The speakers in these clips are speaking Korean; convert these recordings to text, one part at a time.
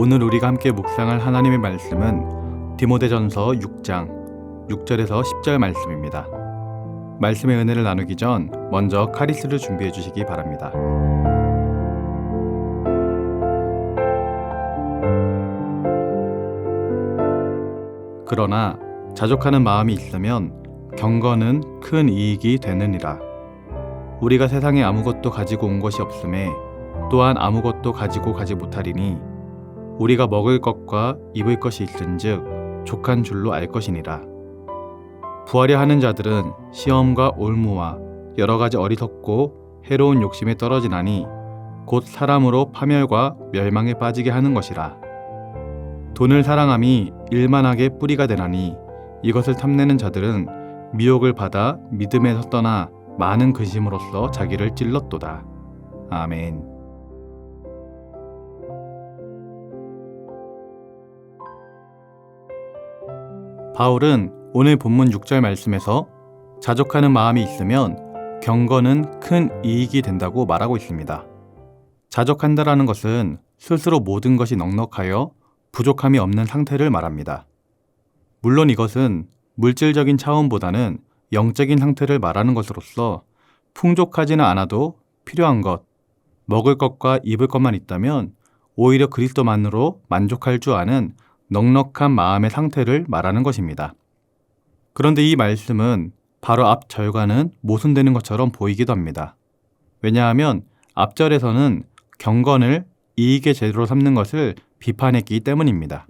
오늘 우리가 함께 묵상할 하나님의 말씀은 디모데전서 6장 6절에서 10절 말씀입니다. 말씀의 은혜를 나누기 전 먼저 카리스를 준비해 주시기 바랍니다. 그러나 자족하는 마음이 있으면 경건은 큰 이익이 되느니라. 우리가 세상에 아무것도 가지고 온 것이 없음에 또한 아무것도 가지고 가지 못하리니 우리가 먹을 것과 입을 것이 있은즉 족한 줄로 알 것이니라. 부하려 하는 자들은 시험과 올무와 여러 가지 어리석고 해로운 욕심에 떨어지나니 곧 사람으로 파멸과 멸망에 빠지게 하는 것이라. 돈을 사랑함이 일만하게 뿌리가 되나니 이것을 탐내는 자들은 미혹을 받아 믿음에서 떠나 많은 근심으로써 자기를 찔렀도다. 아멘. 바울은 오늘 본문 6절 말씀에서 자족하는 마음이 있으면 경건은 큰 이익이 된다고 말하고 있습니다. 자족한다라는 것은 스스로 모든 것이 넉넉하여 부족함이 없는 상태를 말합니다. 물론 이것은 물질적인 차원보다는 영적인 상태를 말하는 것으로서 풍족하지는 않아도 필요한 것, 먹을 것과 입을 것만 있다면 오히려 그리스도만으로 만족할 줄 아는 넉넉한 마음의 상태를 말하는 것입니다. 그런데 이 말씀은 바로 앞 절과는 모순되는 것처럼 보이기도 합니다. 왜냐하면 앞절에서는 경건을 이익의 제도로 삼는 것을 비판했기 때문입니다.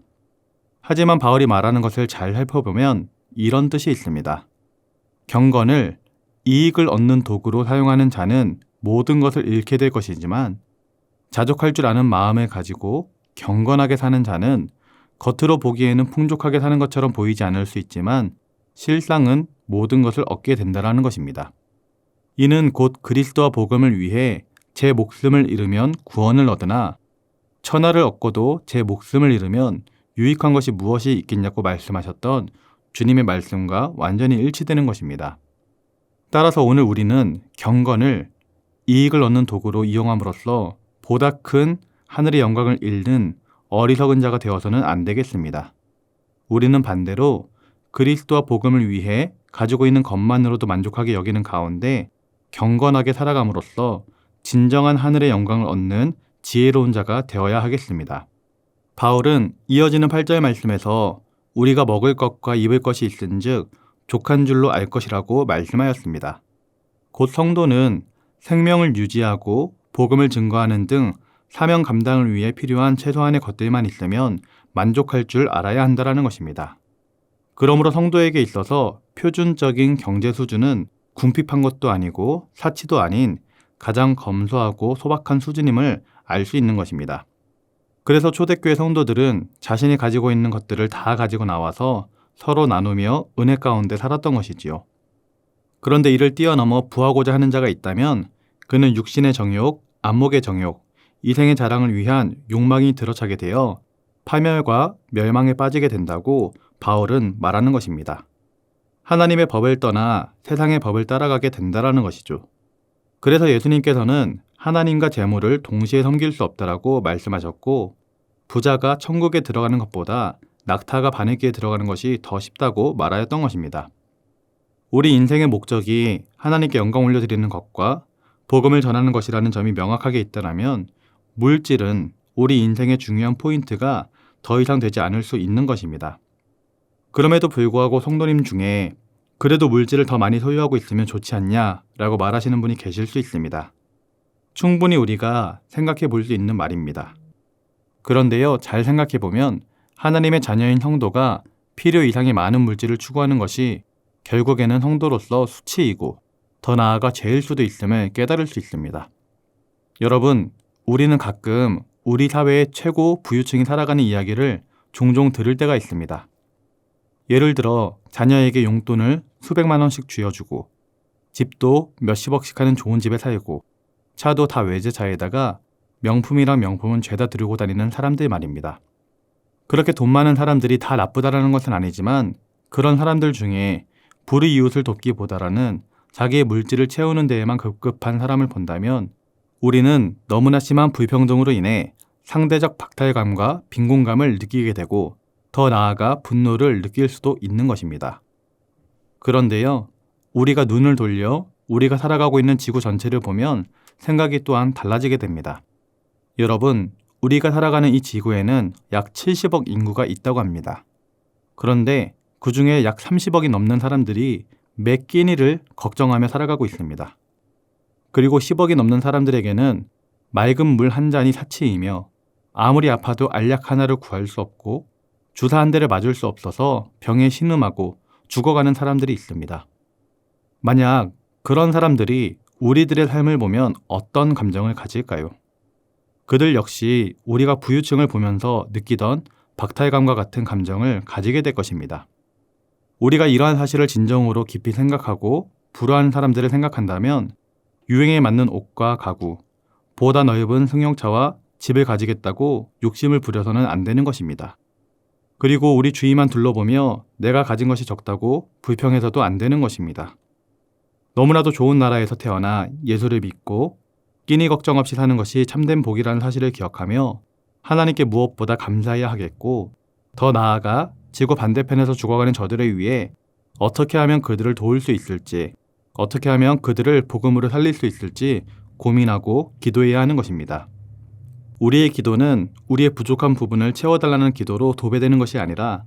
하지만 바울이 말하는 것을 잘 살펴보면 이런 뜻이 있습니다. 경건을 이익을 얻는 도구로 사용하는 자는 모든 것을 잃게 될 것이지만 자족할 줄 아는 마음을 가지고 경건하게 사는 자는 겉으로 보기에는 풍족하게 사는 것처럼 보이지 않을 수 있지만 실상은 모든 것을 얻게 된다는 것입니다. 이는 곧 그리스도와 복음을 위해 제 목숨을 잃으면 구원을 얻으나 천하를 얻고도 제 목숨을 잃으면 유익한 것이 무엇이 있겠냐고 말씀하셨던 주님의 말씀과 완전히 일치되는 것입니다. 따라서 오늘 우리는 경건을 이익을 얻는 도구로 이용함으로써 보다 큰 하늘의 영광을 잃는 어리석은 자가 되어서는 안 되겠습니다. 우리는 반대로 그리스도와 복음을 위해 가지고 있는 것만으로도 만족하게 여기는 가운데 경건하게 살아감으로써 진정한 하늘의 영광을 얻는 지혜로운 자가 되어야 하겠습니다. 바울은 이어지는 8절 말씀에서 우리가 먹을 것과 입을 것이 있은즉 족한 줄로 알 것이라고 말씀하였습니다. 곧 성도는 생명을 유지하고 복음을 증거하는 등 사명 감당을 위해 필요한 최소한의 것들만 있으면 만족할 줄 알아야 한다는 것입니다. 그러므로 성도에게 있어서 표준적인 경제 수준은 궁핍한 것도 아니고 사치도 아닌 가장 검소하고 소박한 수준임을 알 수 있는 것입니다. 그래서 초대교회 성도들은 자신이 가지고 있는 것들을 다 가지고 나와서 서로 나누며 은혜 가운데 살았던 것이지요. 그런데 이를 뛰어넘어 부하고자 하는 자가 있다면 그는 육신의 정욕, 안목의 정욕, 이생의 자랑을 위한 욕망이 들어차게 되어 파멸과 멸망에 빠지게 된다고 바울은 말하는 것입니다. 하나님의 법을 떠나 세상의 법을 따라가게 된다라는 것이죠. 그래서 예수님께서는 하나님과 재물을 동시에 섬길 수 없다라고 말씀하셨고 부자가 천국에 들어가는 것보다 낙타가 바늘기에 들어가는 것이 더 쉽다고 말하였던 것입니다. 우리 인생의 목적이 하나님께 영광 올려드리는 것과 복음을 전하는 것이라는 점이 명확하게 있다면 물질은 우리 인생의 중요한 포인트가 더 이상 되지 않을 수 있는 것입니다. 그럼에도 불구하고 성도님 중에 그래도 물질을 더 많이 소유하고 있으면 좋지 않냐라고 말하시는 분이 계실 수 있습니다. 충분히 우리가 생각해 볼 수 있는 말입니다. 그런데요, 잘 생각해 보면 하나님의 자녀인 성도가 필요 이상의 많은 물질을 추구하는 것이 결국에는 성도로서 수치이고 더 나아가 죄일 수도 있음을 깨달을 수 있습니다. 여러분, 우리는 가끔 우리 사회의 최고 부유층이 살아가는 이야기를 종종 들을 때가 있습니다. 예를 들어 자녀에게 용돈을 수백만 원씩 쥐어주고 집도 몇십억씩 하는 좋은 집에 살고 차도 다 외제차에다가 명품이랑 명품은 죄다 들고 다니는 사람들 말입니다. 그렇게 돈 많은 사람들이 다 나쁘다라는 것은 아니지만 그런 사람들 중에 불의이웃을 돕기보다는 자기의 물질을 채우는 데에만 급급한 사람을 본다면 우리는 너무나 심한 불평등으로 인해 상대적 박탈감과 빈곤감을 느끼게 되고 더 나아가 분노를 느낄 수도 있는 것입니다. 그런데요, 우리가 눈을 돌려 우리가 살아가고 있는 지구 전체를 보면 생각이 또한 달라지게 됩니다. 여러분, 우리가 살아가는 이 지구에는 약 70억 인구가 있다고 합니다. 그런데 그 중에 약 30억이 넘는 사람들이 매 끼니를 걱정하며 살아가고 있습니다. 그리고 10억이 넘는 사람들에게는 맑은 물 한 잔이 사치이며 아무리 아파도 알약 하나를 구할 수 없고 주사 한 대를 맞을 수 없어서 병에 신음하고 죽어가는 사람들이 있습니다. 만약 그런 사람들이 우리들의 삶을 보면 어떤 감정을 가질까요? 그들 역시 우리가 부유층을 보면서 느끼던 박탈감과 같은 감정을 가지게 될 것입니다. 우리가 이러한 사실을 진정으로 깊이 생각하고 불우한 사람들을 생각한다면 유행에 맞는 옷과 가구, 보다 넓은 승용차와 집을 가지겠다고 욕심을 부려서는 안 되는 것입니다. 그리고 우리 주위만 둘러보며 내가 가진 것이 적다고 불평해서도 안 되는 것입니다. 너무나도 좋은 나라에서 태어나 예수를 믿고 끼니 걱정 없이 사는 것이 참된 복이라는 사실을 기억하며 하나님께 무엇보다 감사해야 하겠고, 더 나아가 지구 반대편에서 죽어가는 저들을 위해 어떻게 하면 그들을 도울 수 있을지, 어떻게 하면 그들을 복음으로 살릴 수 있을지 고민하고 기도해야 하는 것입니다. 우리의 기도는 우리의 부족한 부분을 채워달라는 기도로 도배되는 것이 아니라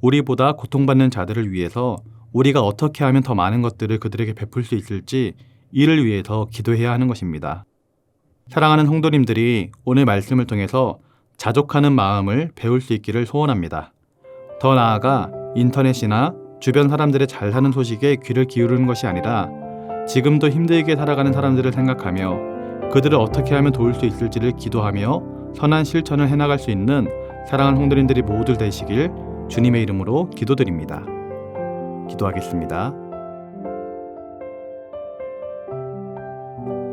우리보다 고통받는 자들을 위해서 우리가 어떻게 하면 더 많은 것들을 그들에게 베풀 수 있을지 이를 위해서 기도해야 하는 것입니다. 사랑하는 성도님들이 오늘 말씀을 통해서 자족하는 마음을 배울 수 있기를 소원합니다. 더 나아가 인터넷이나 주변 사람들의 잘 사는 소식에 귀를 기울이는 것이 아니라 지금도 힘들게 살아가는 사람들을 생각하며 그들을 어떻게 하면 도울 수 있을지를 기도하며 선한 실천을 해나갈 수 있는 사랑하는 성도님들이 모두 되시길 주님의 이름으로 기도드립니다. 기도하겠습니다.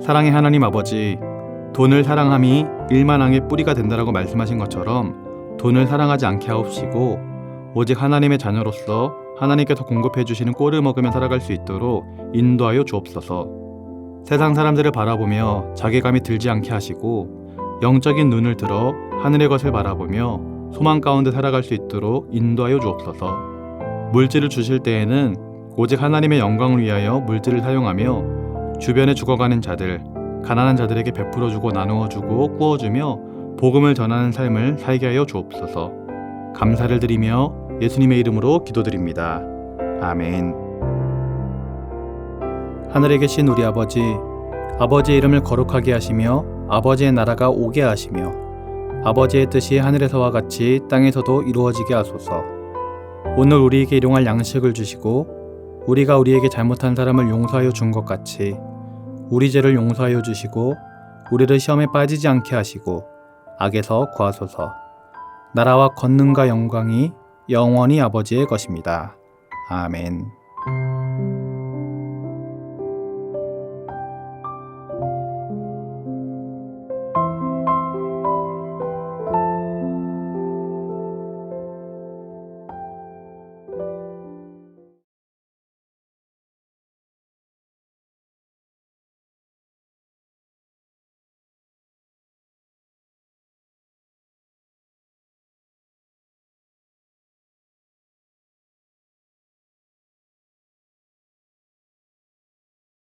사랑의 하나님 아버지, 돈을 사랑함이 일만왕의 뿌리가 된다라고 말씀하신 것처럼 돈을 사랑하지 않게 하옵시고 오직 하나님의 자녀로서 하나님께서 공급해 주시는 꼴을 먹으며 살아갈 수 있도록 인도하여 주옵소서. 세상 사람들을 바라보며 자괴감이 들지 않게 하시고 영적인 눈을 들어 하늘의 것을 바라보며 소망 가운데 살아갈 수 있도록 인도하여 주옵소서. 물질을 주실 때에는 오직 하나님의 영광을 위하여 물질을 사용하며 주변에 죽어가는 자들, 가난한 자들에게 베풀어주고 나누어주고 꾸어주며 복음을 전하는 삶을 살게 하여 주옵소서. 감사를 드리며 예수님의 이름으로 기도드립니다. 아멘. 하늘에 계신 우리 아버지, 아버지의 이름을 거룩하게 하시며 아버지의 나라가 오게 하시며 아버지의 뜻이 하늘에서와 같이 땅에서도 이루어지게 하소서. 오늘 우리에게 일용할 양식을 주시고 우리가 우리에게 잘못한 사람을 용서하여 준 것 같이 우리 죄를 용서하여 주시고 우리를 시험에 빠지지 않게 하시고 악에서 구하소서. 나라와 권능과 영광이 영원히 아버지의 것입니다. 아멘.